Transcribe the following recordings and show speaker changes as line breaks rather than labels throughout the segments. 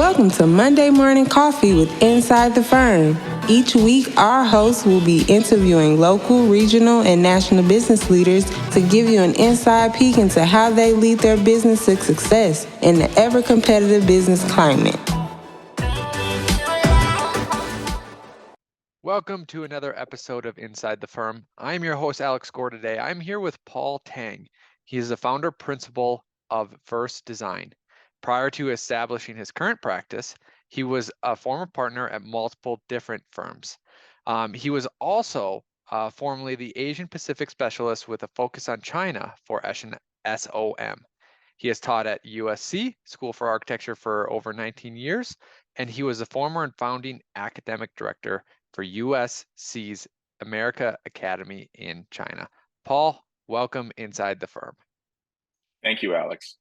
Welcome to Monday Morning Coffee with Inside the Firm. Each week, our hosts will be interviewing local, regional, and national business leaders to give you an inside peek into how they lead their business to success in the ever-competitive business climate.
Welcome to another episode of Inside the Firm. I'm your host, Alex Gore, today. I'm here with Paul Tang. He is the founder principal of First Design. Prior to establishing his current practice, he was a former partner at multiple different firms. He was also formerly the Asian Pacific Specialist with a focus on China for SOM. He has taught at USC School of Architecture for over 19 years, and he was the former and founding academic director for USC's America Academy in China. Paul, welcome inside the firm.
Thank you, Alex.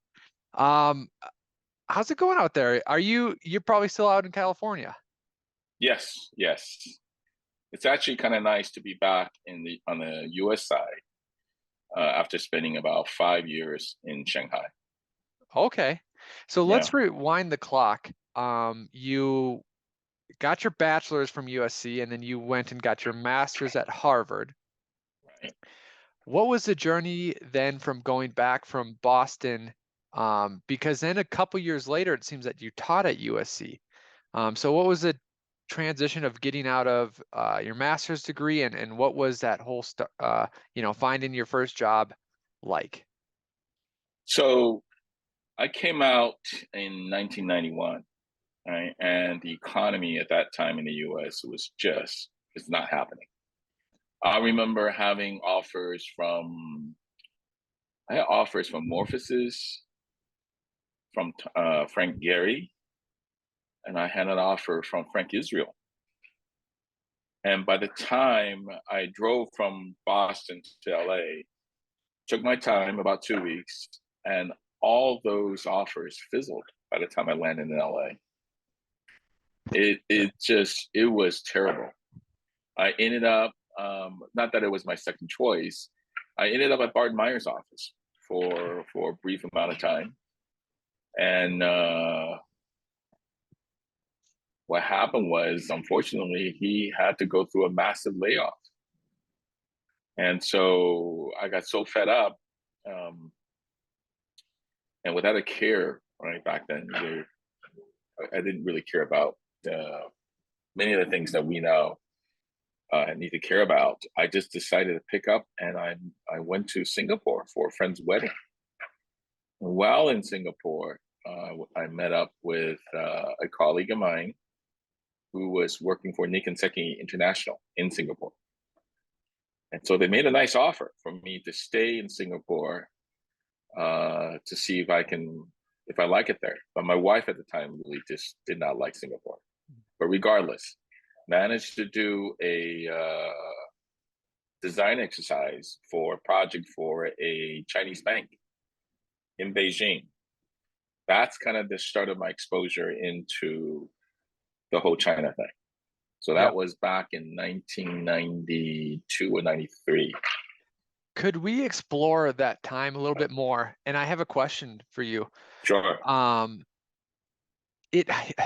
How's it going out there? You're probably still out in California?
Yes. It's actually kind of nice to be back on the U.S. side after spending about 5 years in Shanghai.
Okay, so let's rewind the clock. You got your bachelor's from USC, and then you went and got your master's at Harvard.
Right.
What was the journey then from going back from Boston? Because then a couple years later, it seems that you taught at USC. So what was the transition of getting out of your master's degree, and what was that whole finding your first job like?
So I came out in 1991, right? And the economy at that time in the US was it's not happening. I remember having offers from Morphosis, from Frank Gehry, and I had an offer from Frank Israel. And by the time I drove from Boston to LA, took my time, about 2 weeks, and all those offers fizzled by the time I landed in LA. It was terrible. I ended up, not that it was my second choice, I ended up at Bart Meyer's office for a brief amount of time. And what happened was, unfortunately, he had to go through a massive layoff. And so I got so fed up, and without a care, right, back then, I didn't really care about many of the things that we now need to care about. I just decided to pick up, and I went to Singapore for a friend's wedding. While in Singapore, I met up with a colleague of mine who was working for Nikkei International in Singapore. And so they made a nice offer for me to stay in Singapore to see if I like it there. But my wife at the time really just did not like Singapore. But regardless, managed to do a design exercise for a project for a Chinese bank in Beijing. That's kind of the start of my exposure into the whole China thing. So that was back in 1992 or 93.
Could we explore that time a little bit more? And I have a question for you.
Sure.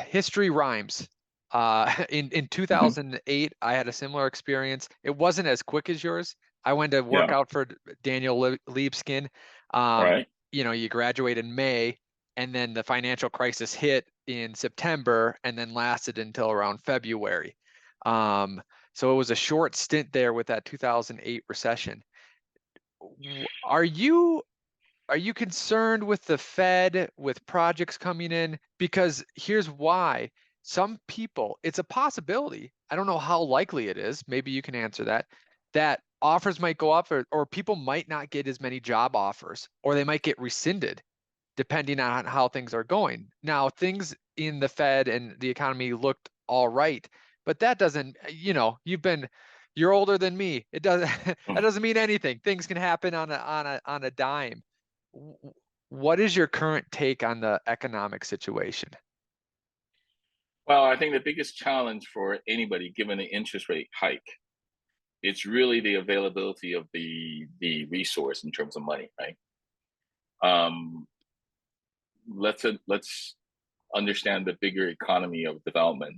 History rhymes. In 2008, I had a similar experience. It wasn't as quick as yours. I went to work out for Daniel Liebskin.
Right.
You graduate in May, and then the financial crisis hit in September, and then lasted until around February. So it was a short stint there with that 2008 recession. Are you concerned with the Fed, with projects coming in? Because here's why. Some people, it's a possibility, I don't know how likely it is, maybe you can answer that offers might go up, or people might not get as many job offers, or they might get rescinded depending on how things are going. Now, things in the Fed and the economy looked all right, but that doesn't, you're older than me. It doesn't, that doesn't mean anything. Things can happen on a dime. What is your current take on the economic situation?
Well, I think the biggest challenge for anybody, given the interest rate hike, it's really the availability of the resource in terms of money, right? Let's understand the bigger economy of development,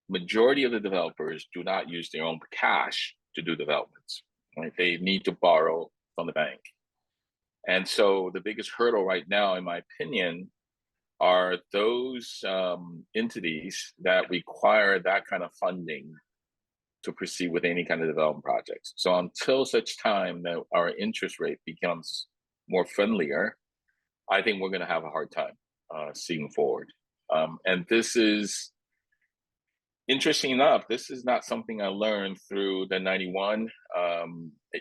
majority of the developers do not use their own cash to do developments, right? They need to borrow from the bank. And so the biggest hurdle right now, in my opinion, are those entities that require that kind of funding to proceed with any kind of development projects. So until such time that our interest rate becomes more friendlier, I think we're going to have a hard time seeing forward. And this is, interesting enough, this is not something I learned through the 91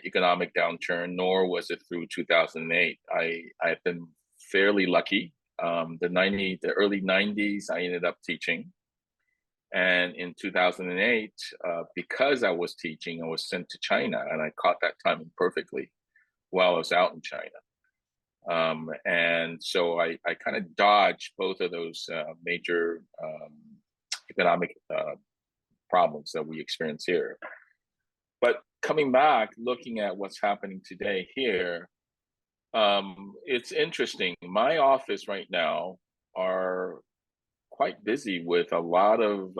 economic downturn, nor was it through 2008. I've been fairly lucky. The early 90s, I ended up teaching. And in 2008, because I was teaching, I was sent to China, and I caught that timing perfectly while I was out in China. And so I kind of dodged both of those major economic problems that we experience here. But coming back, looking at what's happening today here, it's interesting. My office right now are quite busy with a lot of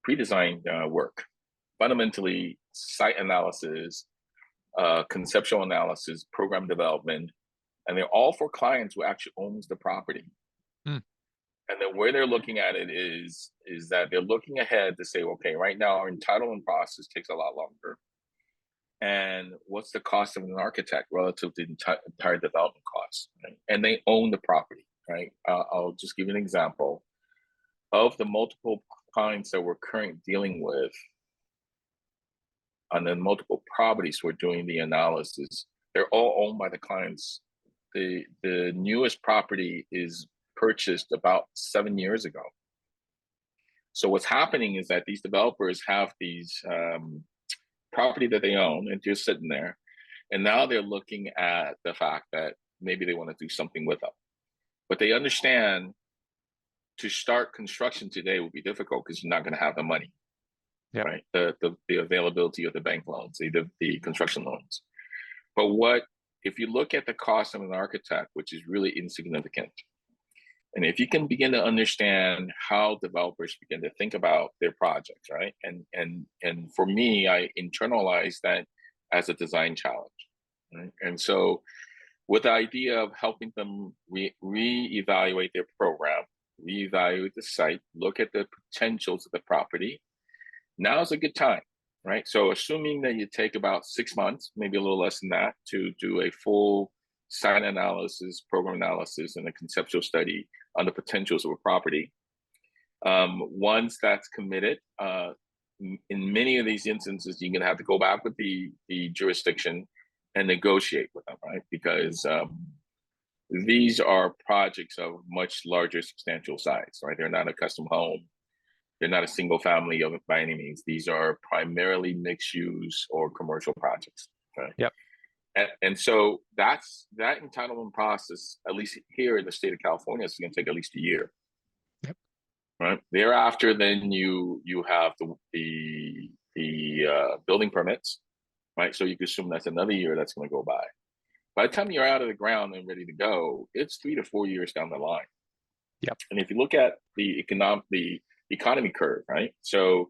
pre-designed work, fundamentally site analysis, conceptual analysis, program development, and they're all for clients who actually owns the property. And the way they're looking at it is that they're looking ahead to say, okay, right now our entitlement process takes a lot longer. And what's the cost of an architect relative to the entire development costs? Right? And they own the property, right? I'll just give you an example. Of the multiple clients that we're currently dealing with, on the multiple properties we're doing the analysis, they're all owned by the clients. The newest property is purchased about 7 years ago. So what's happening is that these developers have these property that they own and just sitting there, and now they're looking at the fact that maybe they want to do something with them. But they understand to start construction today will be difficult because you're not going to have the money, right? The availability of the bank loans, the construction loans. But if you look at the cost of an architect, which is really insignificant, and if you can begin to understand how developers begin to think about their projects, right? And for me, I internalize that as a design challenge, right? And so with the idea of helping them reevaluate their program, reevaluate the site, look at the potentials of the property, now's a good time, right? So assuming that you take about 6 months, maybe a little less than that, to do a full site analysis, program analysis, and a conceptual study on the potentials of a property. Once that's committed, in many of these instances, you're gonna have to go back with the jurisdiction and negotiate with them, right? Because these are projects of much larger, substantial size, right? They're not a custom home. They're not a single family by any means. These are primarily mixed use or commercial projects, right?
Yep.
And so that entitlement process, at least here in the state of California, is going to take at least a year.
Yep.
Right. Thereafter, then you have the building permits, right? So you can assume that's another year that's going to go by. By the time you're out of the ground and ready to go, it's 3 to 4 years down the line.
Yep.
And if you look at the economy curve, right? So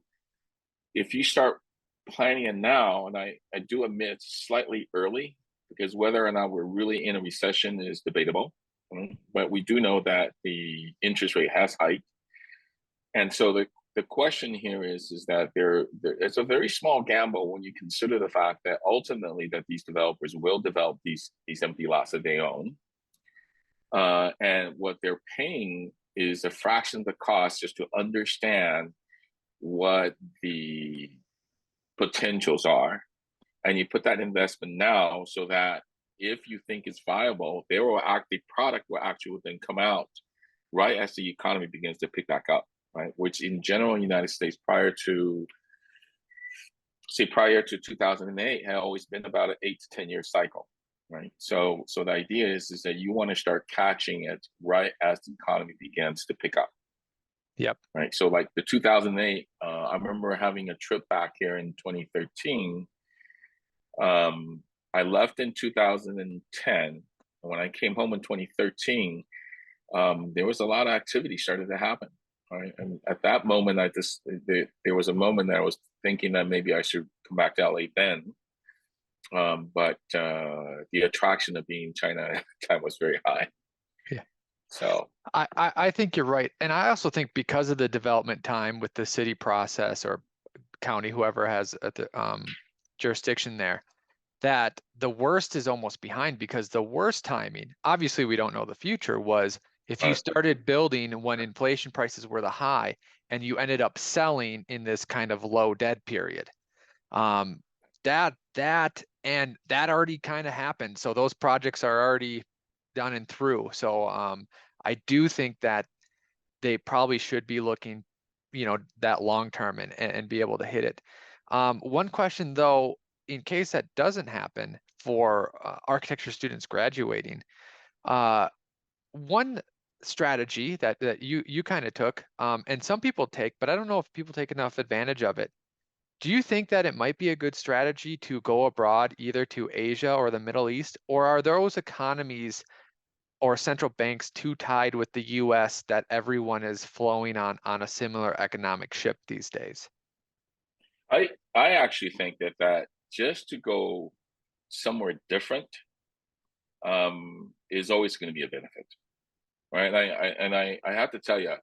if you start planning it now, and I do admit it's slightly early, because whether or not we're really in a recession is debatable, but we do know that the interest rate has hiked. And so the question here is that it's a very small gamble when you consider the fact that ultimately that these developers will develop these empty lots that they own, and what they're paying is a fraction of the cost just to understand what the potentials are, and you put that investment now so that if you think it's viable, the product will actually then come out right as the economy begins to pick back up, right? Which in general in the United States prior to 2008 had always been about an 8 to 10 year cycle, right? So the idea is that you want to start catching it right as the economy begins to pick up.
Yep.
Right. So like the 2008, I remember having a trip back here in 2013. I left in 2010, And when I came home in 2013, there was a lot of activity started to happen. Right. And at that moment, there was a moment that I was thinking that maybe I should come back to LA then. But the attraction of being in China at the time was very high.
Yeah.
So
I think you're right. And I also think because of the development time with the city process or county, whoever has the jurisdiction there, that the worst is almost behind, because the worst timing, obviously we don't know the future, was if you started building when inflation prices were the high and you ended up selling in this kind of low dead period. That already kind of happened. So those projects are already done and through. So I do think that they probably should be looking, that long term and be able to hit it. One question though, in case that doesn't happen for architecture students graduating, one strategy that you kind of took, and some people take, but I don't know if people take enough advantage of it. Do you think that it might be a good strategy to go abroad, either to Asia or the Middle East, or are those economies or central banks too tied with the US that everyone is flowing on a similar economic ship these days?
I actually think that just to go somewhere different is always going to be a benefit, right? I have to tell you,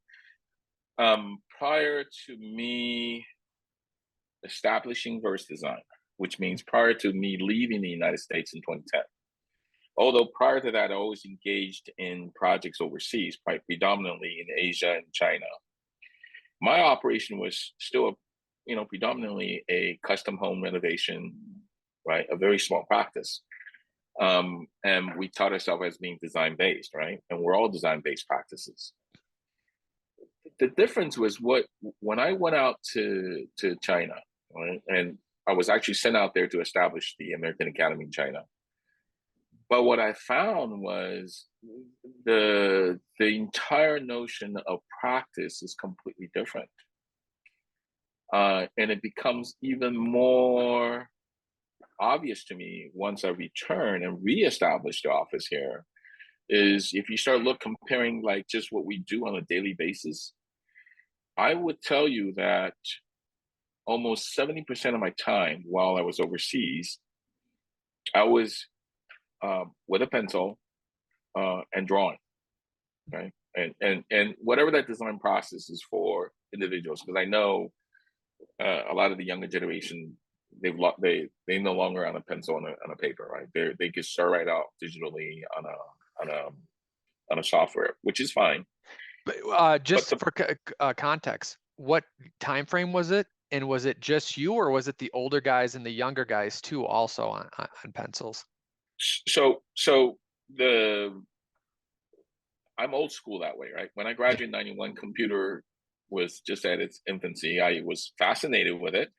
prior to me establishing Verse Design, which means prior to me leaving the United States in 2010. Although prior to that, I always engaged in projects overseas, predominantly in Asia and China. My operation was still, predominantly a custom home renovation, right? A very small practice. And we taught ourselves as being design-based, right? And we're all design-based practices. The difference was when I went out to China, right? And I was actually sent out there to establish the American Academy in China. But what I found was the entire notion of practice is completely different. And it becomes even more obvious to me once I return and reestablish the office here, is if you start comparing like just what we do on a daily basis, I would tell you that almost 70% of my time while I was overseas, I was with a pencil and drawing, right? And whatever that design process is for individuals, because I know a lot of the younger generation, they no longer on a pencil on a paper, right? They can start right out digitally on a software, which is fine.
But just for context, what time frame was it? And was it just you, or was it the older guys and the younger guys too, also on pencils?
So I'm old school that way, right? When I graduated in 91, computer was just at its infancy. I was fascinated with it.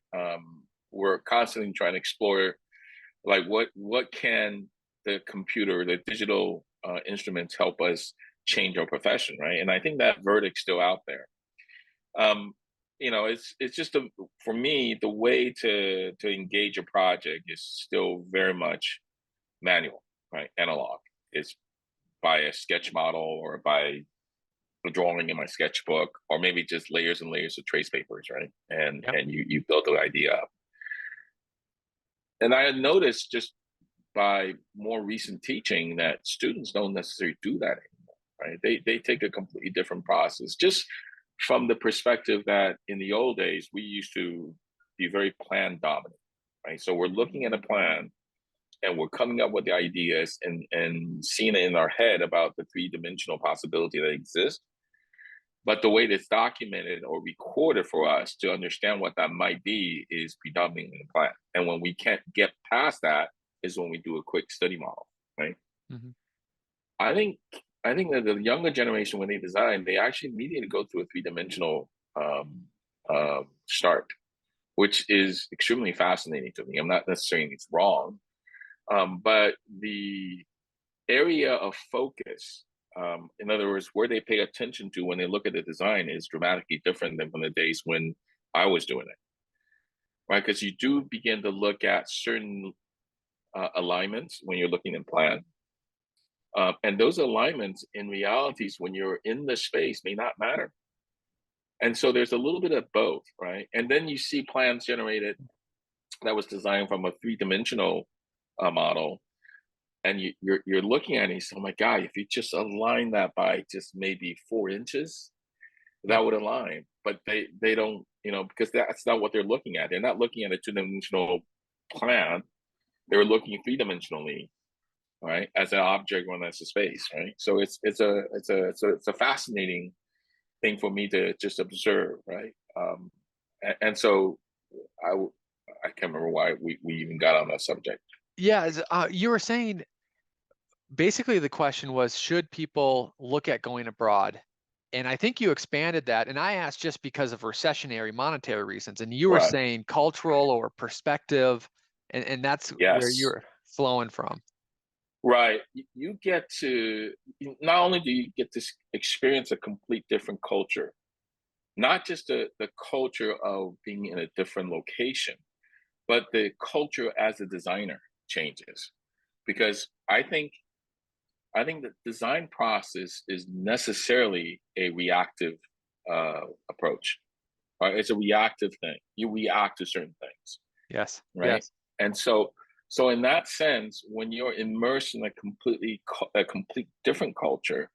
We're constantly trying to explore, like what can the computer, the digital instruments help us change our profession, right? And I think that verdict's still out there. It's just for me, the way to engage a project is still very much manual, right? Analog. It's by a sketch model or by a drawing in my sketchbook, or maybe just layers and layers of trace papers, right? And you build the idea up. And I had noticed just by more recent teaching that students don't necessarily do that anymore, right? They take a completely different process, just from the perspective that in the old days, we used to be very plan dominant, right? So we're looking at a plan and we're coming up with the ideas and seeing it in our head about the three-dimensional possibility that exists. But the way that's documented or recorded for us to understand what that might be is predominantly in the plan. And when we can't get past that is when we do a quick study model, right? Mm-hmm. I think that the younger generation, when they design, they actually immediately go through a three-dimensional start, which is extremely fascinating to me. I'm not necessarily saying it's wrong, but the area of focus, in other words, where they pay attention to when they look at the design, is dramatically different than from the days when I was doing it, right? Because you do begin to look at certain alignments when you're looking in plan. And those alignments in realities, when you're in the space, may not matter. And so there's a little bit of both, right? And then you see plans generated that was designed from a three-dimensional model, and you're looking at it and you say, oh my God, if you just align that by just maybe 4 inches, that would align. But they don't, because that's not what they're looking at. They're not looking at a two-dimensional plan. They're looking three-dimensionally, right, as an object or as a space, right? So it's a fascinating thing for me to just observe, right? And so I can't remember why we even got on that subject.
Yeah, you were saying basically the question was, should people look at going abroad? And I think you expanded that. And I asked just because of recessionary monetary reasons. And you were
Right.
saying cultural or perspective, and that's where
Yes.
you're flowing from.
Right. You get to, not only do you get to experience a complete different culture, not just the culture of being in a different location, but the culture as a designer changes. Because I think the design process is necessarily a reactive approach, right? It's a reactive thing. You react to certain things,
Yes.
right?
Yes.
And so in that sense, when you're immersed in a complete different culture,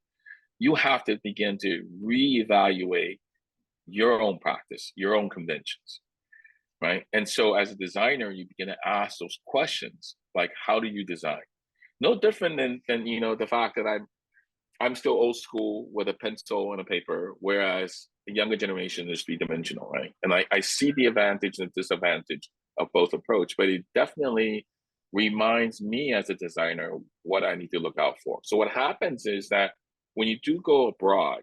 you have to begin to reevaluate your own practice, your own conventions, right? And so as a designer, you begin to ask those questions, like, how do you design? No different than the fact that I'm still old school with a pencil and a paper, whereas the younger generation is three-dimensional, right? And I see the advantage and disadvantage of both approach, but it definitely reminds me as a designer what I need to look out for. So what happens is that when you do go abroad,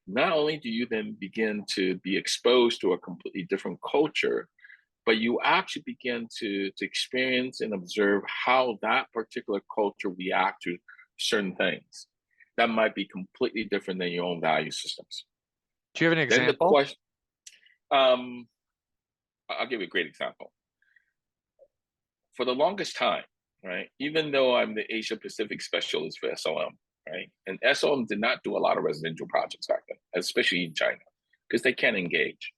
not only do you then begin to be exposed to a completely different culture, but you actually begin to experience and observe how that particular culture react to certain things that might be completely different than your own value systems.
Do you have an
Then the
example?
question, I'll give you a great example. For the longest time, right, even though I'm the Asia Pacific specialist for SLM, right, and SLM did not do a lot of residential projects back then, especially in China, because they can't engage,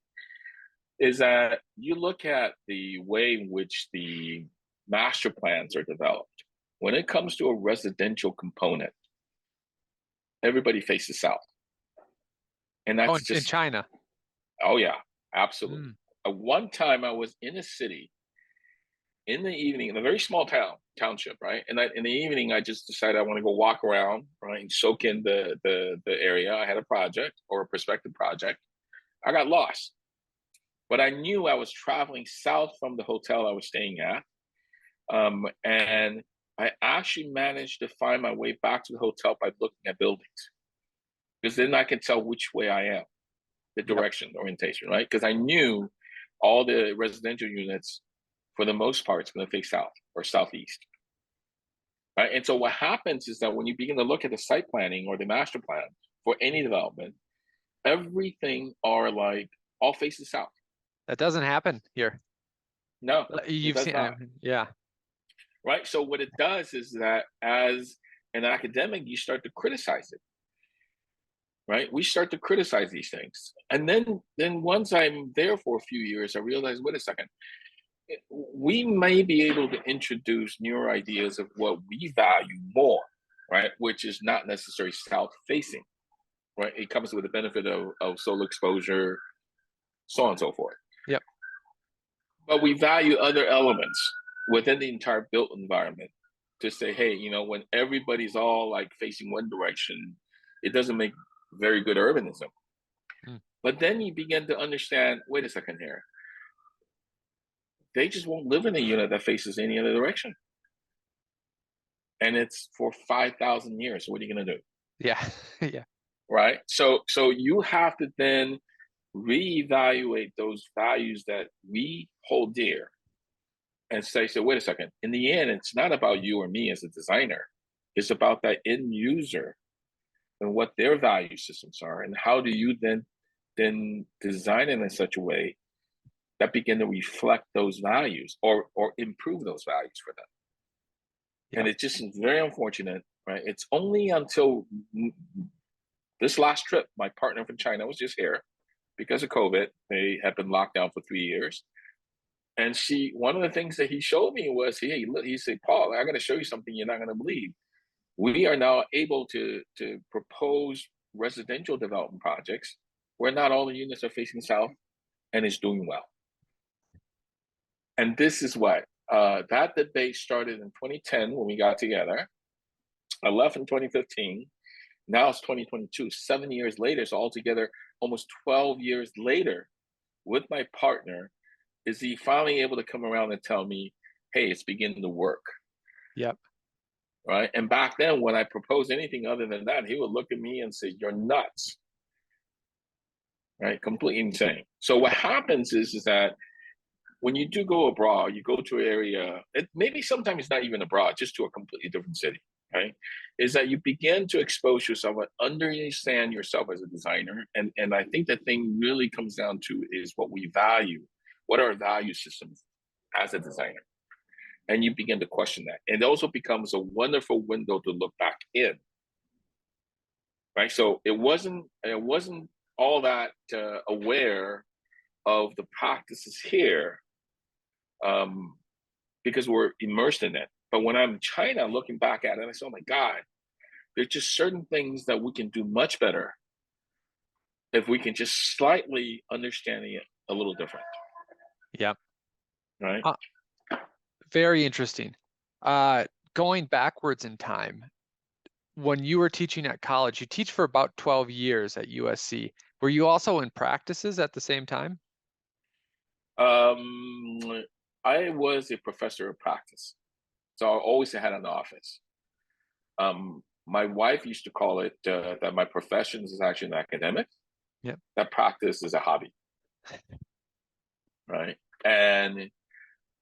is that you look at the way in which the master plans are developed. When it comes to a residential component, everybody faces south. And that's
in
just,
China.
oh yeah, absolutely. One time I was in a city in the evening, in a very small township, right? And in the evening, I just decided I want to go walk around, right, and soak in the area. I had a project or a prospective project. I got lost. But I knew I was traveling south from the hotel I was staying at. And I actually managed to find my way back to the hotel by looking at buildings. Because then I can tell which way I am, the direction, the orientation, right? Because I knew all the residential units, for the most part, it's going to face south or southeast. Right? And so what happens is that when you begin to look at the site planning or the master plan for any development, everything are like all faces south.
That doesn't happen here.
No,
you've seen, yeah.
Right. So what it does is that as an academic, you start to criticize it. Right. We start to criticize these things. And then once I'm there for a few years, I realized, wait a second, we may be able to introduce newer ideas of what we value more, right? Which is not necessarily south facing, right? It comes with the benefit of solar exposure, so on and so forth.
Yep.
But we value other elements within the entire built environment to say, hey, when everybody's all like facing one direction, it doesn't make very good urbanism. But then you begin to understand, wait a second here, they just won't live in a unit that faces any other direction. And it's for 5,000 years. So what are you going to do?
Yeah. Yeah.
Right. So you have to then reevaluate those values that we hold dear and say, so wait a second, in the end, it's not about you or me as a designer. It's about that end user and what their value systems are. And how do you then design it in such a way that begin to reflect those values or improve those values for them. And it's just very unfortunate, right? It's only until this last trip, my partner from China was just here because of COVID. They had been locked down for 3 years. And one of the things that he showed me was, hey, look, he said, Paul, I'm going to show you something you're not going to believe. We are now able to propose residential development projects where not all the units are facing south and it's doing well. And this is what, that debate started in 2010 when we got together. I left in 2015. Now it's 2022, 7 years later. So altogether, almost 12 years later, with my partner, is he finally able to come around and tell me, hey, it's beginning to work.
Yep.
Right. And back then, when I proposed anything other than that, he would look at me and say, you're nuts. Right. Completely insane. So what happens is that when you do go abroad, you go to an area, maybe sometimes it's not even abroad, just to a completely different city. Right, is that you begin to expose yourself and understand yourself as a designer. And I think the thing really comes down to is what we value, what are our value systems as a designer. And you begin to question that. And it also becomes a wonderful window to look back in. Right. So it wasn't all that aware of the practices here because we're immersed in it. But when I'm in China, looking back at it, I say, oh my God, there's just certain things that we can do much better if we can just slightly understand it a little different.
Yeah.
Right.
Very interesting. Going backwards in time, when you were teaching at college, you teach for about 12 years at USC. Were you also in practices at the same time?
I was a professor of practice. So I always had an office. My wife used to call it that my profession is actually an academic.
Yep.
That practice is a hobby. Right. And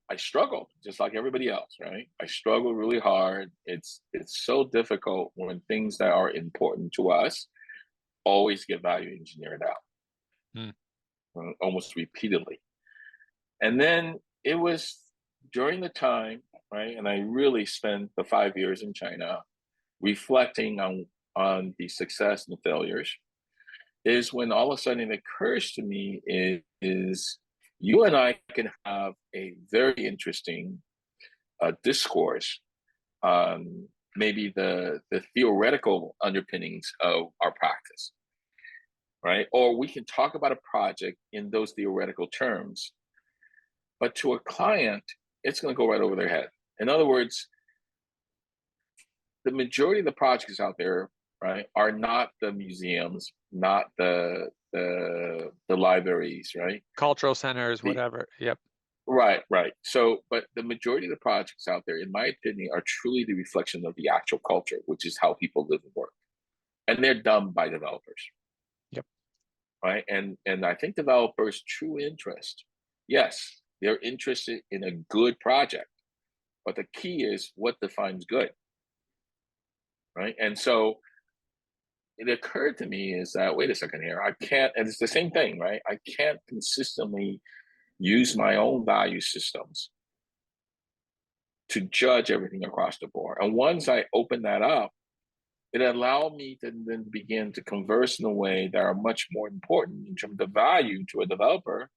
I struggled just like everybody else. Right. I struggled really hard. It's so difficult when things that are important to us always get value engineered out, almost repeatedly. And then it was during the time, right? And I really spent the 5 years in China reflecting on the success and the failures, is when all of a sudden it occurs to me is you and I can have a very interesting discourse on maybe the theoretical underpinnings of our practice, right? Or we can talk about a project in those theoretical terms, but to a client, it's going to go right over their head. In other words, the majority of the projects out there, right, are not the museums, not the libraries, right?
Cultural centers, whatever. Yep.
Right. So, but the majority of the projects out there, in my opinion, are truly the reflection of the actual culture, which is how people live and work. And they're done by developers.
Yep.
Right. And I think developers' true interest, yes, they're interested in a good project, but the key is what defines good. Right. And so it occurred to me is that, wait a second here, I can't, and it's the same thing, right? I can't consistently use my own value systems to judge everything across the board. And once I open that up, it allowed me to then begin to converse in a way that are much more important in terms of value to a developer,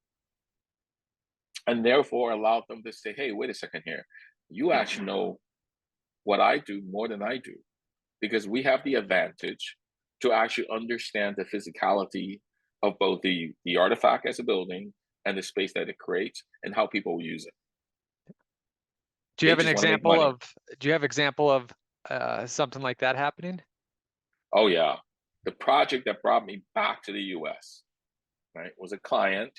and therefore allowed them to say, hey, wait a second here, you actually know what I do more than I do, because we have the advantage to actually understand the physicality of both the artifact as a building and the space that it creates and how people will use it.
Do you have an example of something like that happening?
Oh yeah. The project that brought me back to the US, right, was a client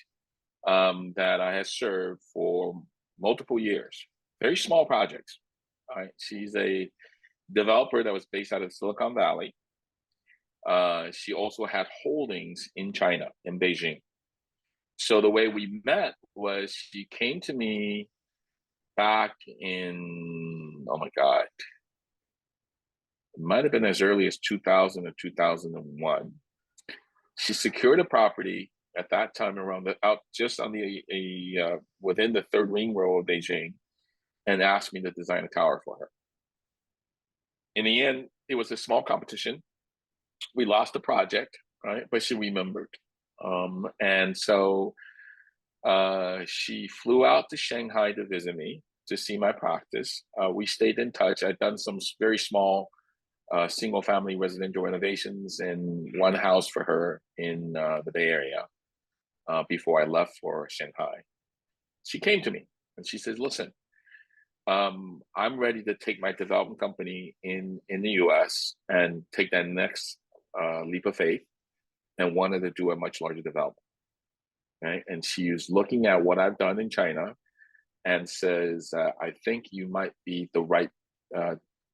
that I had served for multiple years. Very small projects. Right. She's a developer that was based out of Silicon Valley. She also had holdings in China, in Beijing. So the way we met was she came to me back in, oh my God, it might have been as early as 2000 or 2001. She secured a property at that time just on within the third ring road of Beijing, and asked me to design a tower for her. in the end, it was a small competition. We lost the project, right? But she remembered. And so she flew out to Shanghai to visit me to see my practice. We stayed in touch. I'd done some very small single family residential renovations in one house for her in the Bay Area before I left for Shanghai. She came to me and she says, listen, I'm ready to take my development company in the US and take that next leap of faith and wanted to do a much larger development. Right? And she was looking at what I've done in China and says, I think you might be the right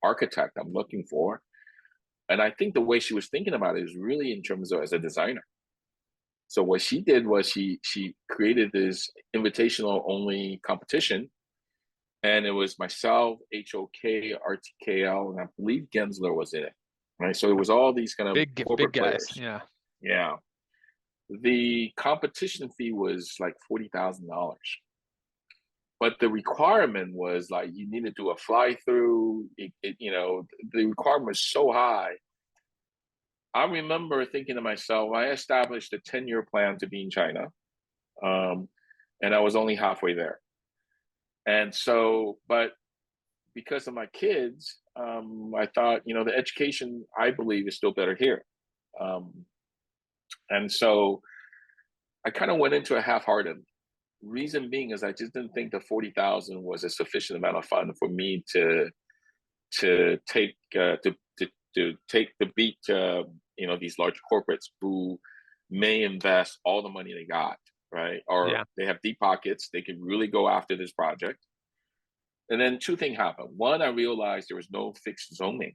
architect I'm looking for. And I think the way she was thinking about it is really in terms of as a designer. So what she did was she created this invitational only competition. And it was myself, HOK, RTKL, and I believe Gensler was in it. Right. So it was all these kind of
Big
corporate
guys.
players.
Yeah.
Yeah. The competition fee was like $40,000. But the requirement was like you need to do a fly through. The requirement was so high. I remember thinking to myself, I established a 10-year plan to be in China, and I was only halfway there. And so, but because of my kids, I thought, the education, I believe, is still better here. And so I kind of went into it half-hearted. Reason being is I just didn't think the 40,000 was a sufficient amount of fun for me to take the beat these large corporates who may invest all the money they got, right? Or they have deep pockets, they could really go after this project. And then two things happened. One, I realized there was no fixed zoning.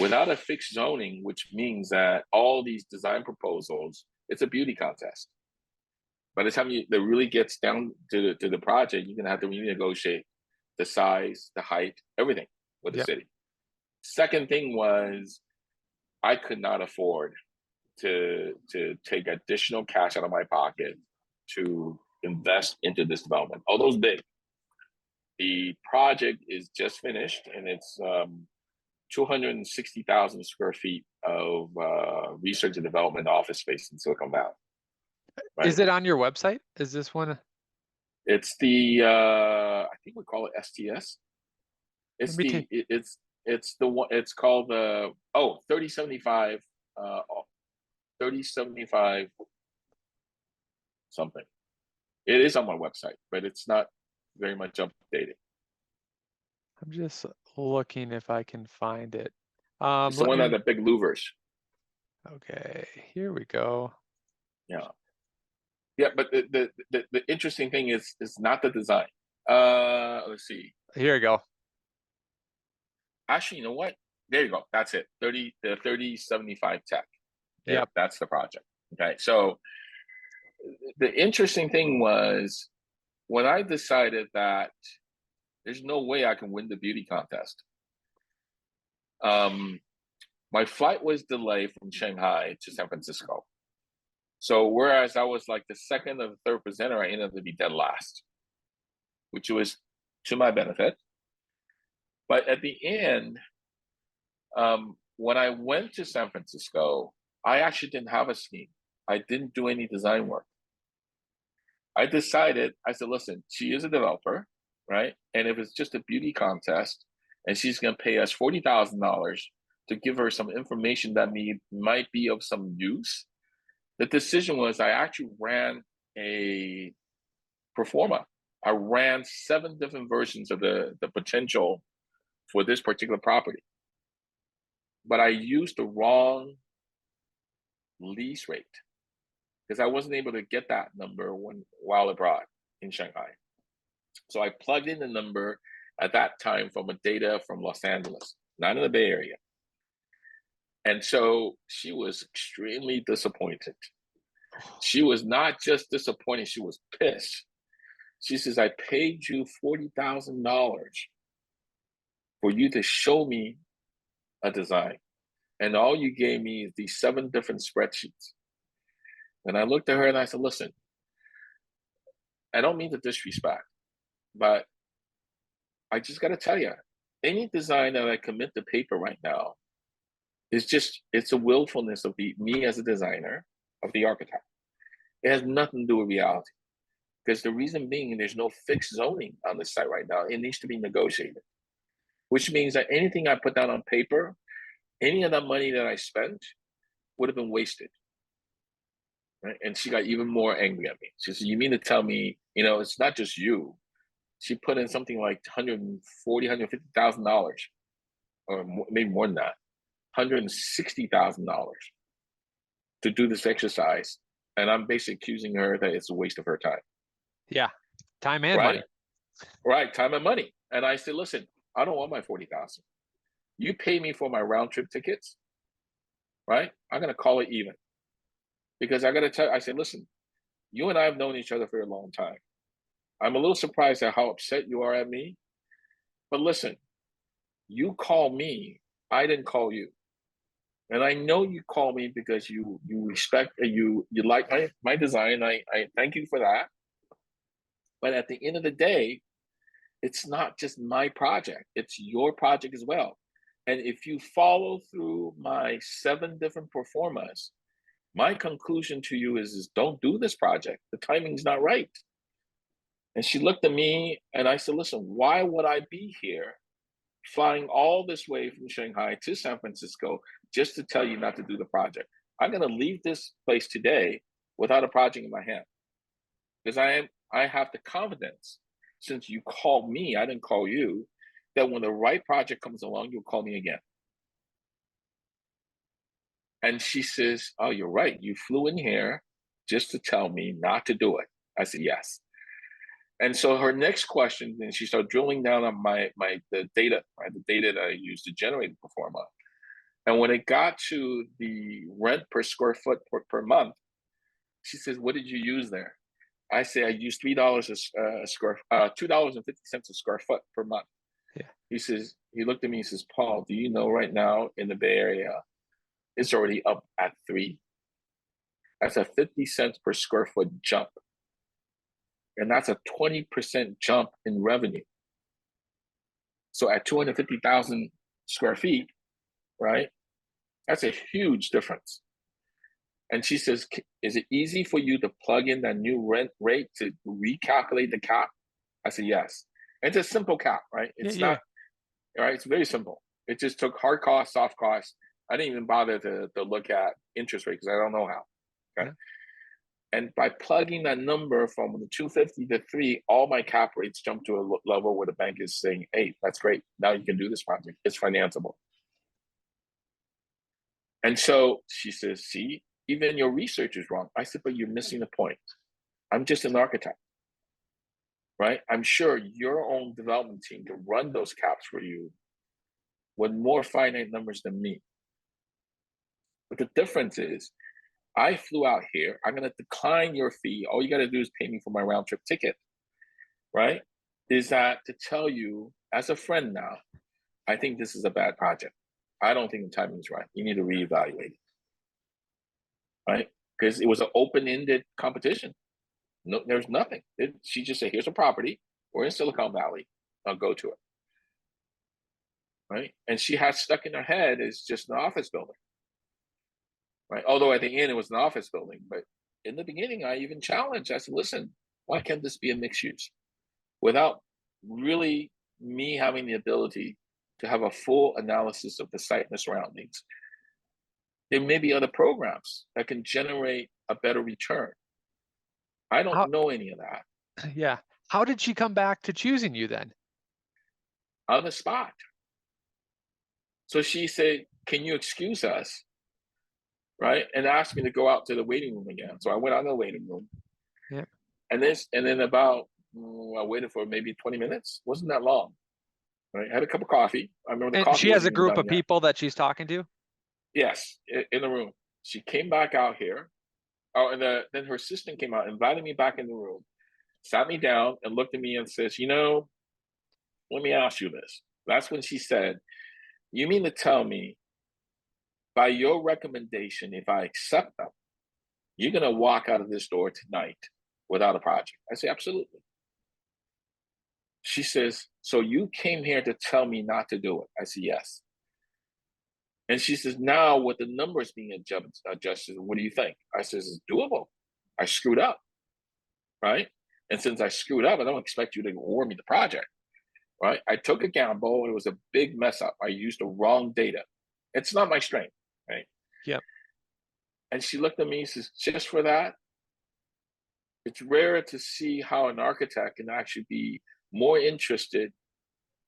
Without a fixed zoning, which means that all these design proposals, it's a beauty contest. By the time that really gets down to the project, you're gonna have to renegotiate the size, the height, everything with the city. Second thing was I could not afford to take additional cash out of my pocket to invest into this development. Although it's big. The project is just finished and it's 260,000 square feet of research and development office space in Silicon Valley. Right?
Is it on your website? Is this one?
It's the I think we call it STS. It's the one. It's called the 3075 3075 something. It is on my website, but it's not very much updated.
I'm just looking if I can find it.
It's the one that the big louvers.
Okay, here we go.
Yeah, but the interesting thing is not the design. Let's see.
Here you go.
Actually, you know what? There you go. That's it. 3075 Tech.
Yep.
That's the project. Okay. So the interesting thing was when I decided that there's no way I can win the beauty contest. My flight was delayed from Shanghai to San Francisco. So whereas I was like the second or the third presenter, I ended up to be dead last, which was to my benefit. But at the end, when I went to San Francisco, I actually didn't have a scheme. I didn't do any design work. I decided, I said, listen, she is a developer, right? And if it's just a beauty contest and she's going to pay us $40,000 to give her some information that might be of some use, the decision was I actually ran a pro forma. I ran 7 different versions of the potential for this particular property. But I used the wrong lease rate because I wasn't able to get that number while abroad in Shanghai. So I plugged in the number at that time from a data from Los Angeles, not in the Bay Area. And so she was extremely disappointed. She was not just disappointed, she was pissed. She says, I paid you $40,000 for you to show me a design. And all you gave me is these 7 different spreadsheets. And I looked at her and I said, listen, I don't mean to disrespect, but I just got to tell you, any design that I commit to paper right now is just, it's a willfulness of me as a designer, of the architect. It has nothing to do with reality. Because the reason being, there's no fixed zoning on this site right now. It needs to be negotiated, which means that anything I put down on paper, any of that money that I spent would have been wasted. Right? And she got even more angry at me. She said, you mean to tell me, it's not just you. She put in something like $150,000, or maybe more than that, $160,000 to do this exercise. And I'm basically accusing her that it's a waste of her time.
Yeah. Time and
right?
money.
Right. Time and money. And I said, listen, I don't want my 40,000. You pay me for my round trip tickets, right? I'm going to call it even. Because I got to tell you, I said, listen, you and I have known each other for a long time. I'm a little surprised at how upset you are at me. But listen, you call me, I didn't call you. And I know you call me because you respect, you like my design. I thank you for that. But at the end of the day, it's not just my project, it's your project as well. And if you follow through my 7 different performas, my conclusion to you is don't do this project. The timing's not right. And she looked at me and I said, listen, why would I be here flying all this way from Shanghai to San Francisco just to tell you not to do the project? I'm going to leave this place today without a project in my hand. Because I have the confidence, since you called me, I didn't call you, that when the right project comes along, you'll call me again. And she says, oh, you're right. You flew in here just to tell me not to do it. I said, yes. And so her next question, and she started drilling down on the data, right, the data that I used to generate the performa. And when it got to the rent per square foot per month, she says, what did you use there? I say I use $3 $2.50 a square foot per month.
Yeah.
He looked at me and says, Paul, do you know right now in the Bay Area, it's already up at 3. That's a 50 cents per square foot jump. And that's a 20% jump in revenue. So at 250,000 square feet, right? That's a huge difference. And she says, is it easy for you to plug in that new rent rate to recalculate the cap? I said, yes. And it's a simple cap, right? It's not, right? It's very simple. It just took hard costs, soft costs. I didn't even bother to look at interest rate because I don't know how. Okay. Yeah. And by plugging that number from the 250 to 3, all my cap rates jump to a level where the bank is saying, hey, that's great. Now you can do this project. It's financeable. And so she says, see, even your research is wrong. I said, but you're missing the point. I'm just an architect, right? I'm sure your own development team can run those caps for you with more finite numbers than me. But the difference is, I flew out here. I'm going to decline your fee. All you got to do is pay me for my round trip ticket, right? Is that to tell you, as a friend now, I think this is a bad project. I don't think the timing is right. You need to reevaluate it, right? Because it was an open-ended competition. No, there's nothing. She just said, here's a property. We're in Silicon Valley. I'll go to it, right? And she had stuck in her head is just an office building. Right. Although at the end it was an office building, but in the beginning I even challenged. I said, listen, why can't this be a mixed use? Without really me having the ability to have a full analysis of the site and the surroundings. There may be other programs that can generate a better return. I don't know any of that.
Yeah. How did she come back to choosing you then?
On the spot. So she said, can you excuse us? Right, and asked me to go out to the waiting room again. So I went out to the waiting room.
Yeah.
And then about I waited for maybe 20 minutes. Wasn't that long. Right. I had a cup of coffee. I remember the coffee.
She has a group of people that she's talking to?
Yes, in the room. She came back out here. Oh, and then her assistant came out, invited me back in the room, sat me down and looked at me and says, let me ask you this. That's when she said, you mean to tell me by your recommendation, if I accept them, you're going to walk out of this door tonight without a project? I say, absolutely. She says, so you came here to tell me not to do it? I said, yes. And she says, now with the numbers being adjusted, what do you think? I says, it's doable. I screwed up, right? And since I screwed up, I don't expect you to award me the project, right? I took a gamble. It was a big mess up. I used the wrong data. It's not my strength, right?
Yep.
And she looked at me and says, just for that, it's rare to see how an architect can actually be more interested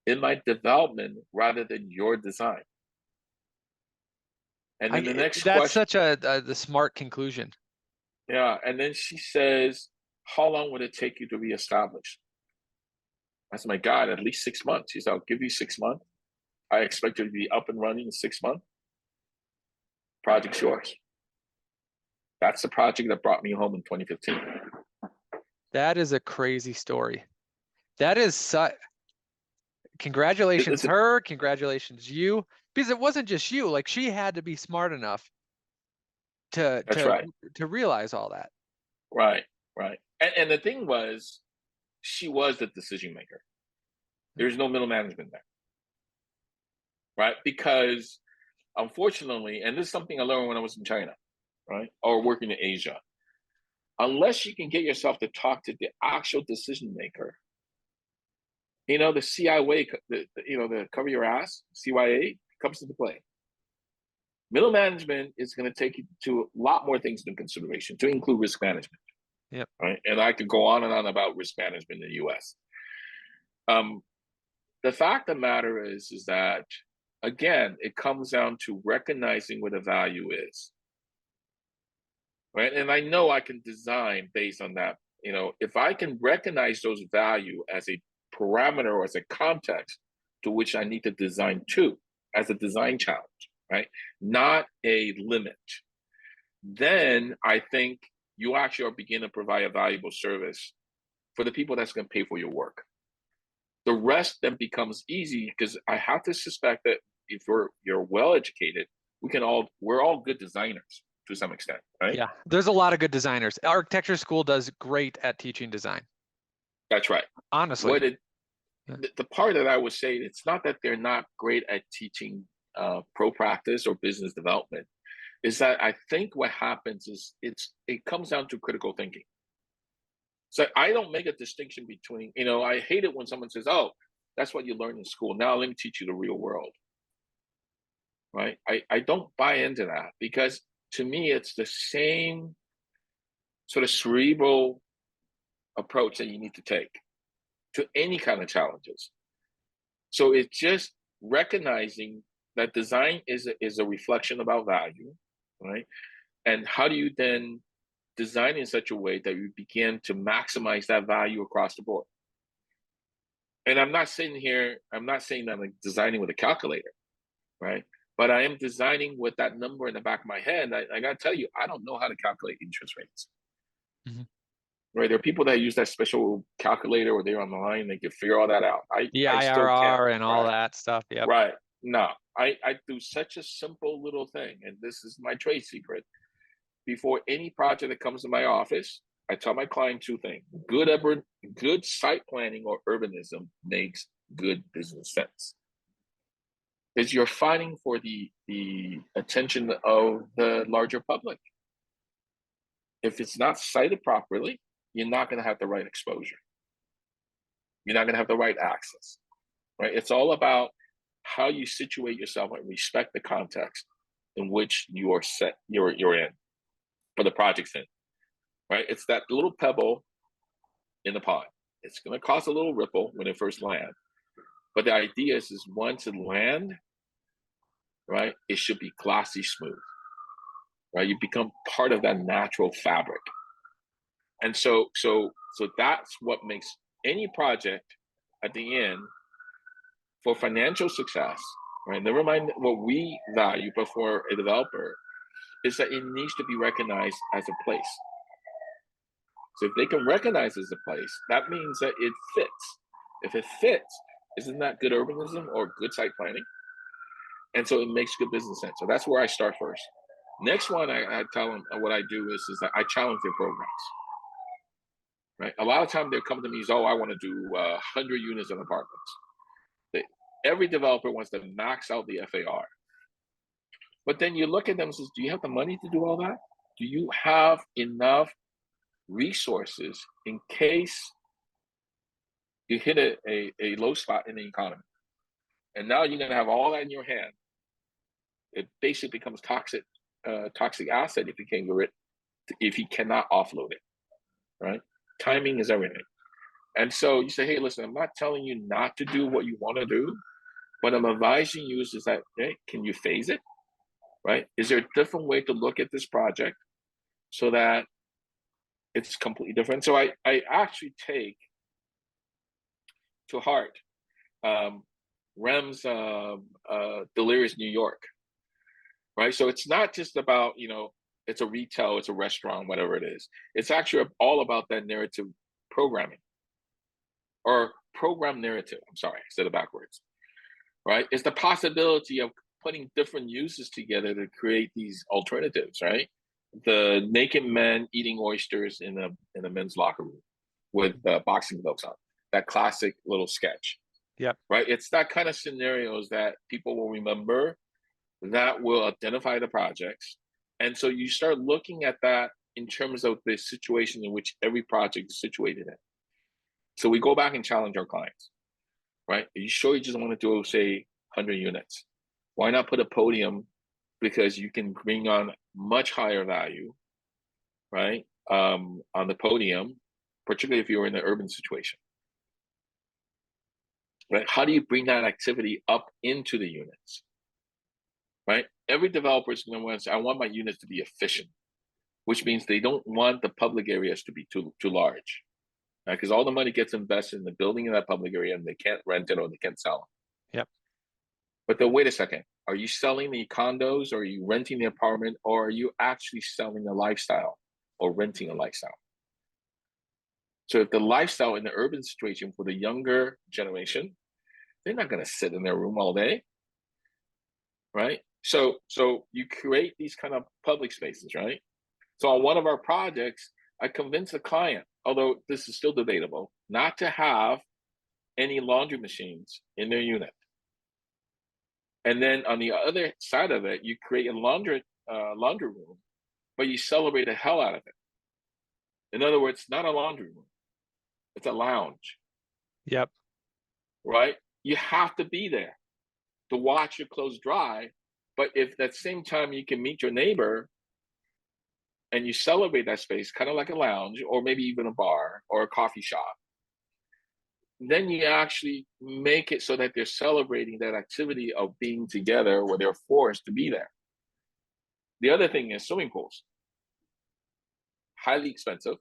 in my development rather than your design. And then the next
That's
question,
such the smart conclusion.
yeah. And then she says, how long would it take you to reestablish? I said, my God, at least 6 months. She said, I'll give you 6 months. I expect you to be up and running in 6 months. Project's yours. That's the project that brought me home in 2015.
That is a crazy story. That is congratulations her, congratulations you, because it wasn't just you. Like, she had to be smart enough
That's right.
to realize all that.
Right. And the thing was, she was the decision maker. There's no middle management there. Right? Because unfortunately, and this is something I learned when I was in China, right? Or working in Asia. Unless you can get yourself to talk to the actual decision maker, the CIA, the cover your ass, CYA comes into play. Middle management is going to take you to a lot more things into consideration, to include risk management.
Yep.
Right. And I could go on and on about risk management in the US. The fact of the matter is that, again, it comes down to recognizing what a value is. Right. And I know I can design based on that. If I can recognize those value as a parameter or as a context to which I need to design to, as a design challenge, right? Not a limit. Then I think you actually are beginning to provide a valuable service for the people that's going to pay for your work. The rest then becomes easy, because I have to suspect that if you're well educated, we're all good designers to some extent, right?
Yeah, there's a lot of good designers. Architecture school does great at teaching design.
That's right.
Honestly.
The part that I would say, it's not that they're not great at teaching pro practice or business development, is that I think what happens is it comes down to critical thinking. So I don't make a distinction between, I hate it when someone says, oh, that's what you learn in school. Now let me teach you the real world. Right? I don't buy into that, because to me, it's the same sort of cerebral approach that you need to take to any kind of challenges. So it's just recognizing that design is a reflection about value, right? And how do you then design in such a way that you begin to maximize that value across the board? And I'm not saying that I'm designing with a calculator, right? But I am designing with that number in the back of my head. I got to tell you, I don't know how to calculate interest rates. Mm-hmm. Right? There are people that use that special calculator, or they're on the line, they can figure all that out. I still can't,
and all that stuff. Yeah.
Right. No, I do such a simple little thing, and this is my trade secret. Before any project that comes to my office, I tell my client two things: good site planning or urbanism makes good business sense, because you're fighting for the attention of the larger public. If it's not cited properly, you're not going to have the right exposure. You're not going to have the right access, right? It's all about how you situate yourself and respect the context in which you're in for the project's in, right? It's that little pebble in the pond. It's going to cause a little ripple when it first lands, but the idea is once it lands, right, it should be glossy smooth, right? You become part of that natural fabric. And so that's what makes any project at the end for financial success, right? Never mind what we value, but for a developer, is that it needs to be recognized as a place. So if they can recognize as a place, that means that it fits. If it fits, isn't that good urbanism or good site planning? And so it makes good business sense. So that's where I start first. Next one, I tell them what I do is that I challenge their programs. right? A lot of time they're coming to me is, oh, I want to do 100 units in apartments. Every developer wants to max out the FAR. But then you look at them and says, do you have the money to do all that? Do you have enough resources in case you hit a low spot in the economy? And now you're going to have all that in your hand. It basically becomes toxic asset if you cannot offload it, right? Timing is everything. And so you say, hey, listen, I'm not telling you not to do what you want to do. What I'm advising you is that, hey, can you phase it, right? Is there a different way to look at this project so that it's completely different? So I actually take to heart Rem's Delirious New York, right? So it's not just about, it's a retail, it's a restaurant, whatever it is. It's actually all about that narrative programming, or program narrative, I'm sorry, I said it backwards, right? It's the possibility of putting different uses together to create these alternatives, right? The naked men eating oysters in a men's locker room with boxing gloves on, that classic little sketch.
Yep.
Right? It's that kind of scenarios that people will remember, that will identify the projects. And so you start looking at that in terms of the situation in which every project is situated in. So we go back and challenge our clients, right? Are you sure you just want to do, say, 100 units? Why not put a podium? Because you can bring on much higher value, right? On the podium, particularly if you're in an urban situation. Right? How do you bring that activity up into the units? Right? Every developer is going to want to say, I want my units to be efficient, which means they don't want the public areas to be too large. Right? Because all the money gets invested in the building in that public area and they can't rent it or they can't sell it.
Yep.
But then wait a second. Are you selling the condos, or are you renting the apartment, or are you actually selling a lifestyle or renting a lifestyle? So if the lifestyle in the urban situation for the younger generation, they're not going to sit in their room all day, right? So you create these kind of public spaces, right? So on one of our projects, I convinced the client, although this is still debatable, not to have any laundry machines in their unit. And then on the other side of it, you create a laundry room, but you celebrate the hell out of it. In other words, not a laundry room, it's a lounge.
Yep.
Right? You have to be there to watch your clothes dry. But if at the same time you can meet your neighbor and you celebrate that space, kind of like a lounge, or maybe even a bar or a coffee shop, then you actually make it so that they're celebrating that activity of being together where they're forced to be there. The other thing is swimming pools. Highly expensive.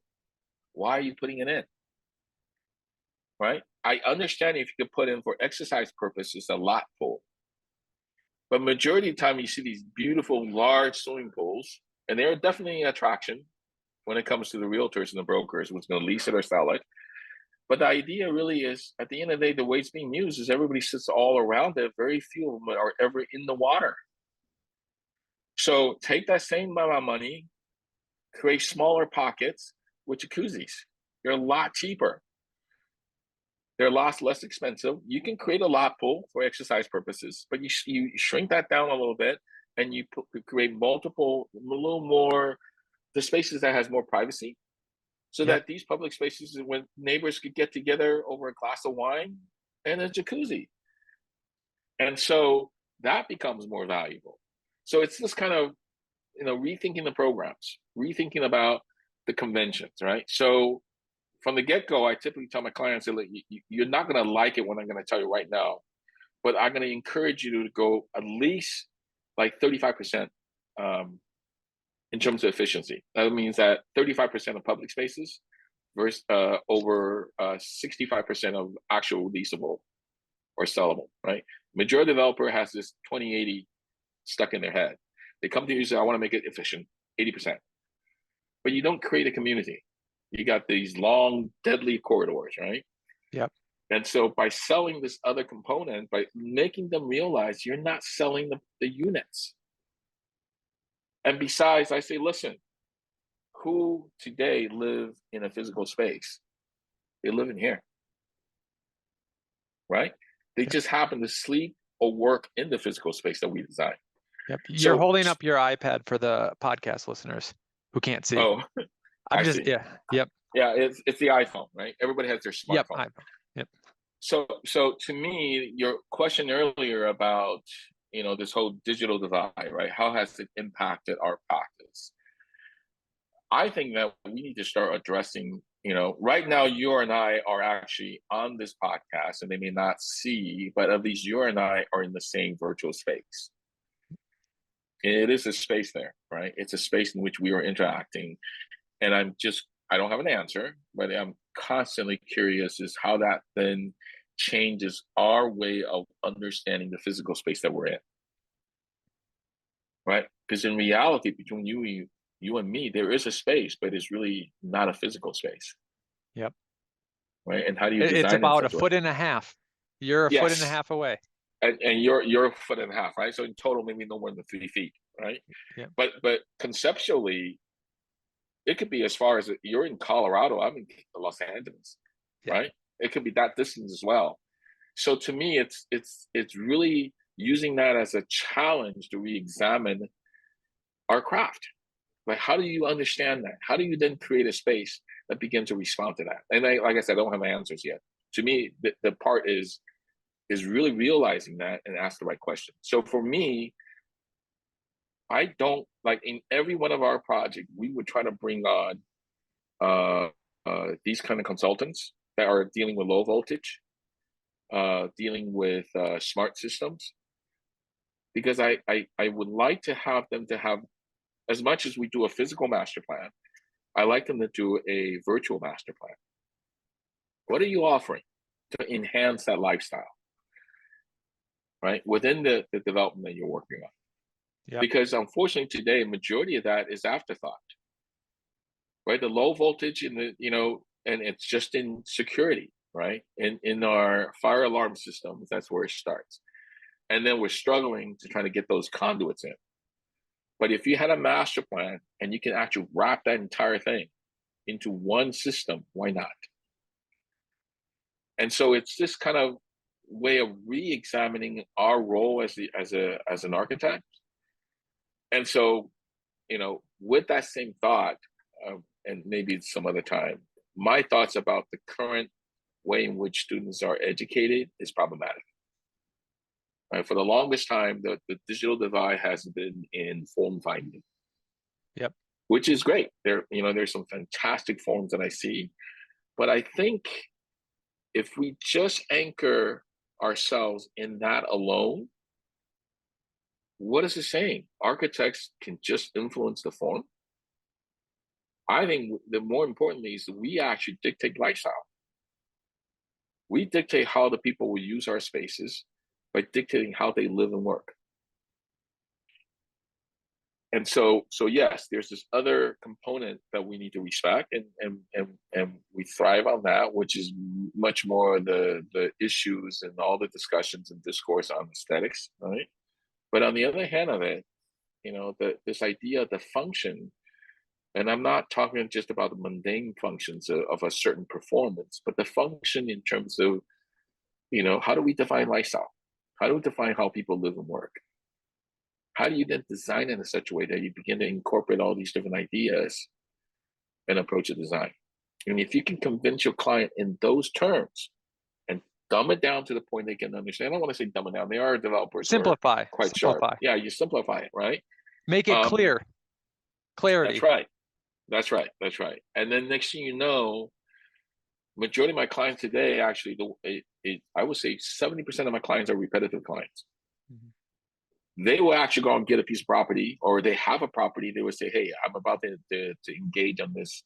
Why are you putting it in? Right? I understand if you could put in for exercise purposes a lap pool. But majority of the time you see these beautiful large swimming pools, and they're definitely an attraction when it comes to the realtors and the brokers who's going to lease it or sell it. But the idea really is, at the end of the day, the way it's being used is everybody sits all around it. Very few of them are ever in the water. So take that same amount of money, create smaller pockets with jacuzzis. They're a lot cheaper. They're a lot less expensive. You can create a lap pool for exercise purposes, but you shrink that down a little bit, and you create multiple, a little more, the spaces that has more privacy, so that these public spaces, when neighbors could get together over a glass of wine and a jacuzzi. And so that becomes more valuable. So it's this kind of, rethinking the programs, rethinking about the conventions, right? So from the get-go, I typically tell my clients, you're not going to like it when I'm going to tell you right now, but I'm going to encourage you to go at least like 35% in terms of efficiency. That means that 35% of public spaces versus over 65% of actual leasable or sellable, right? Majority developer has this 20-80 stuck in their head. They come to you and say, I want to make it efficient, 80%. But you don't create a community. You got these long, deadly corridors, right?
Yep.
And so by selling this other component, by making them realize you're not selling the units. And besides, I say, listen, who today live in a physical space They live in here, right? They just happen to sleep or work in the physical space that we design.
Yep. You're
So,
holding up your iPad for the podcast listeners who can't see.
oh,
I'm
I
just,
see.
yeah. Yep.
Yeah, it's the iPhone, right? Everybody has their
Yep.
smartphone.
iPhone. Yep.
So to me, your question earlier about, this whole digital divide, right? How has it impacted our practice? I think that we need to start addressing, right now, you and I are actually on this podcast and they may not see, but at least you and I are in the same virtual space. It is a space there, right? It's a space in which we are interacting. And I don't have an answer, but I'm constantly curious as how that then changes our way of understanding the physical space that we're in, right? Because in reality, between you and me, there is a space, but it's really not a physical space.
Yep.
Right. And how do you
It's
design
about
it?
a foot and a half. You're a foot and a half away.
And you're a foot and a half, right? So in total, maybe no more than 3 feet, right?
Yeah.
But conceptually, it could be as far as you're in Colorado, I'm in Los Angeles, right? It could be that distance as well. So to me, it's really using that as a challenge to re-examine our craft. Like, how do you understand that? How do you then create a space that begins to respond to that? And like I said, I don't have answers yet. To me, the part is really realizing that and ask the right question. So for me, I don't like in every one of our projects, we would try to bring on these kind of consultants that are dealing with low voltage, dealing with smart systems, because I would like to have them to have, as much as we do a physical master plan, I like them to do a virtual master plan. What are you offering to enhance that lifestyle, right? Within the development that you're working on. Yep. Because unfortunately today, majority of that is afterthought, right? The low voltage in and it's just in security, right? In our fire alarm systems, that's where it starts. And then we're struggling to try to get those conduits in. But if you had a master plan and you can actually wrap that entire thing into one system, why not? And so it's this kind of way of re-examining our role as an architect. And so, with that same thought, and maybe some other time, my thoughts about the current way in which students are educated is problematic. Right? For the longest time, the digital divide has been in form finding.
Yep.
Which is great. There's some fantastic forms that I see, but I think if we just anchor ourselves in that alone, what is it saying? Architects can just influence the form. I think the more importantly is that we actually dictate lifestyle. We dictate how the people will use our spaces by dictating how they live and work. And so yes, there's this other component that we need to respect, and we thrive on that, which is much more the issues and all the discussions and discourse on aesthetics, right? But on the other hand of it, this idea of the function, and I'm not talking just about the mundane functions of a certain performance, but the function in terms of, how do we define lifestyle? How do we define how people live and work? How do you then design it in such a way that you begin to incorporate all these different ideas and approach a design? And if you can convince your client in those terms and dumb it down to the point they can understand, I don't want to say dumb it down. They are developers.
Simplify.
Quite sharp. Yeah, you simplify it, right?
Make it clear. Clarity.
That's right. And then next thing you know, majority of my clients today, actually, I would say 70% of my clients are repetitive clients. Mm-hmm. They will actually go and get a piece of property, or they have a property. They would say, hey, I'm about to engage on this.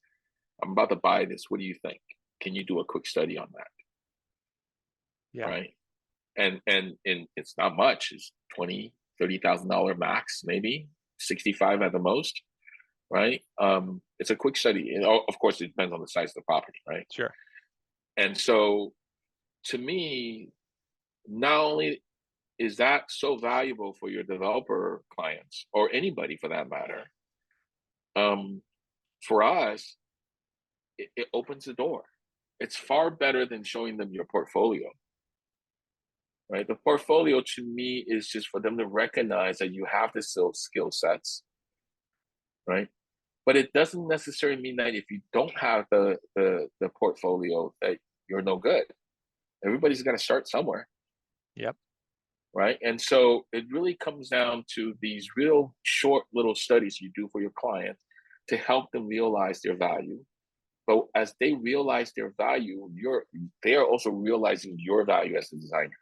I'm about to buy this. What do you think? Can you do a quick study on that? Yeah. Right. And it's not much. It's $20,000, $30,000 max, maybe 65 at the most. Right. It's a quick study. And of course, it depends on the size of the property. Right.
Sure.
And so to me, not only is that so valuable for your developer clients, or anybody for that matter, for us, it opens the door. it's far better than showing them your portfolio, right? The portfolio to me is just for them to recognize that you have the skill sets, right? But it doesn't necessarily mean that if you don't have the portfolio that you're no good. Everybody's got to start somewhere.
Yep.
Right. And so it really comes down to these real short little studies you do for your client to help them realize their value. But as they realize their value, they are also realizing your value as a designer.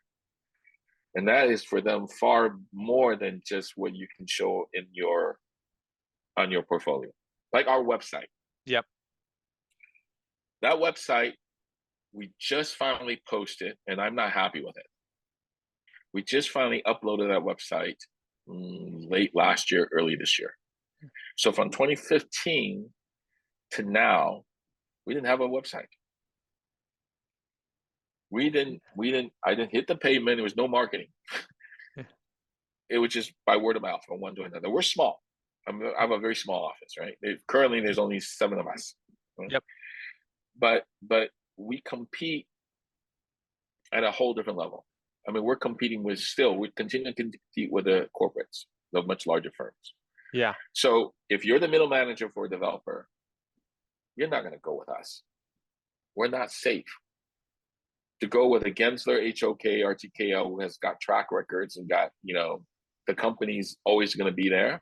And that is for them far more than just what you can show on your portfolio. Like our website.
Yep.
That website, we just finally posted, and I'm not happy with it. We just finally uploaded that website late last year, early this year. So from 2015 to now, we didn't have a website. I didn't hit the pavement. There was no marketing. It was just by word of mouth from one to another. We're small. I have a very small office, right? Currently, there's only 7 of us. Right?
Yep.
But we compete at a whole different level. I mean, we continue to compete with the corporates, the much larger firms.
Yeah.
So if you're the middle manager for a developer, you're not going to go with us. We're not safe. To go with a Gensler, HOK, RTKO, who has got track records and got, the company's always going to be there,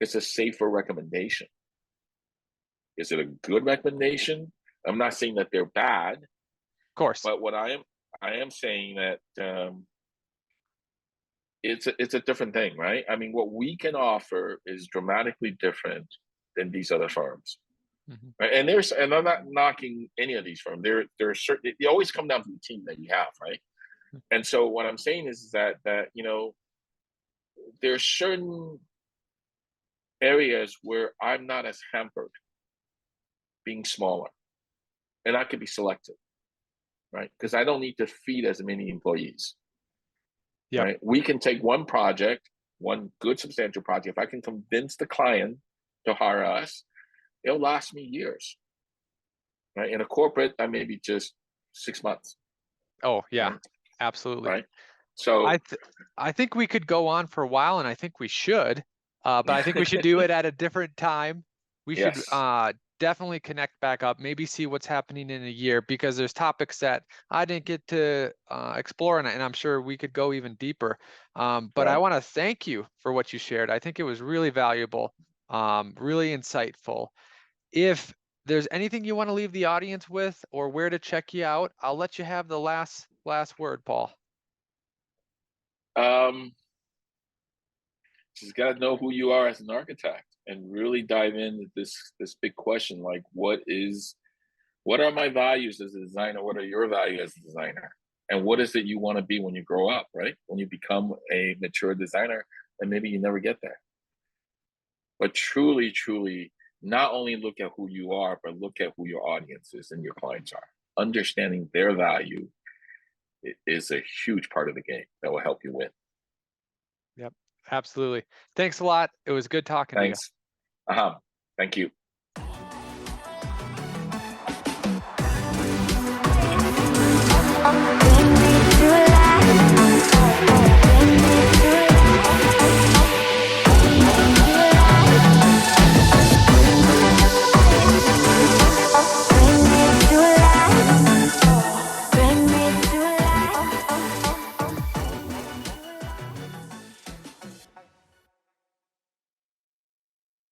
it's a safer recommendation. Is it a good recommendation? I'm not saying that they're bad.
Of course.
But what I am saying that it's a different thing, right? I mean, what we can offer is dramatically different than these other firms. Mm-hmm. Right? And I'm not knocking any of these firms. There are certain, they always come down to the team that you have, right? Mm-hmm. And so what I'm saying is that there are certain areas where I'm not as hampered being smaller, and I could be selective, right? Because I don't need to feed as many employees. Yep. Right? We can take one project, one good substantial project. If I can convince the client to hire us, it'll last me years. Right? In a corporate, that may be just 6 months.
Oh yeah, right? Absolutely.
Right. So
I think we could go on for a while, and I think we should, but I think we should do it at a different time. We should definitely connect back up, maybe see what's happening in a year, because there's topics that I didn't get to explore, and I'm sure we could go even deeper. But I want to thank you for what you shared. I think it was really valuable, really insightful. If there's anything you want to leave the audience with or where to check you out, I'll let you have the last word, Paul.
Just got to know who you are as an architect and really dive into this big question, like what are my values as a designer? What are your values as a designer? And what is it you want to be when you grow up, right? When you become a mature designer, and maybe you never get there. But truly, truly, not only look at who you are, but look at who your audience is and your clients are. Understanding their value is a huge part of the game that will help you win.
Yep, absolutely. Thanks a lot. It was good talking to you.
Thanks. Thank you.